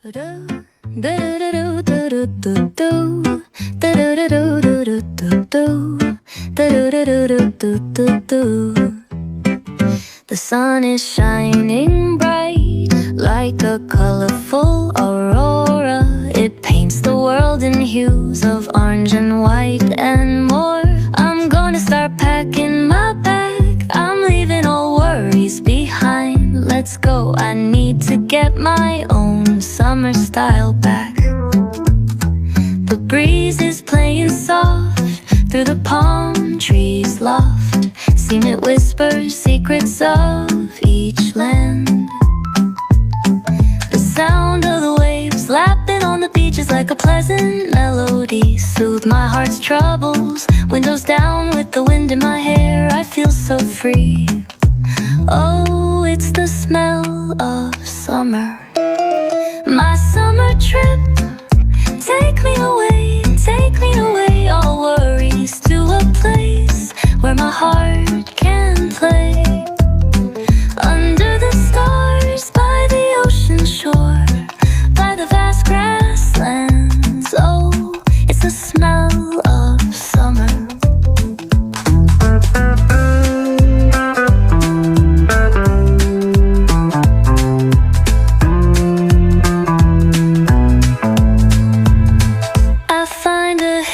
The sun is shining bright like a colorful aurora. It paints the world in hues of orange and white and more. I'm gonna start packing my bag. I'm leaving all worries behind. Let's go, I need to get my own summer style back. The breeze is playing soft through the palm trees loft. Seen it whisper secrets of each land. The sound of the waves lapping on the beach is like a pleasant melody. Soothe my heart's troubles. Windows down with the wind in my hair, I feel so free. Oh, it's the smell of summer. My summer trip. Take me away, all worries, to a place where my heart can play. Under the stars, by the ocean shore, by the vast grasslands. Oh, it's the smell of summer.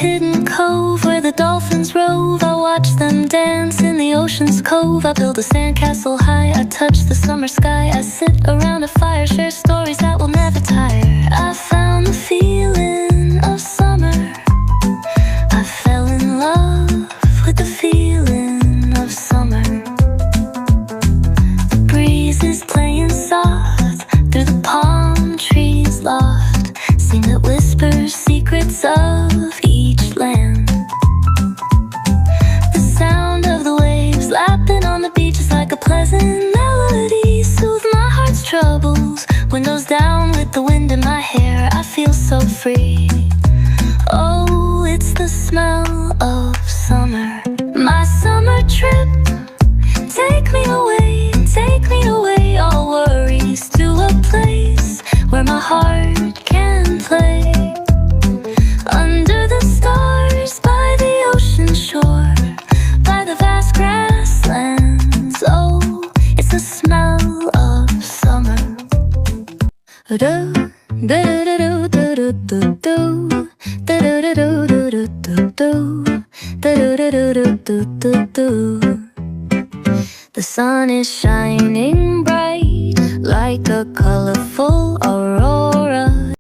Hidden cove where the dolphins rove. I watch them dance in the ocean's cove. I build a sandcastle high, I touch the summer sky. I sit around a fire, share stories that will never tire. I found the feeling of summer. I fell in love with the feeling of summer. The breeze is playing soft through the palm trees loft. Sing it whispers secrets of each land. The sound of the waves lapping on the beach is like a pleasant melody. Soothe my heart's troubles. Windows down with the wind in my hair, I feel so free. Oh, it's the smell of summer. My summer trip. Take me away, all worries, to a place where my heart can play. Under the stars, by the ocean shore, by the vast grasslands. Oh, it's the smell of summer. The sun is shining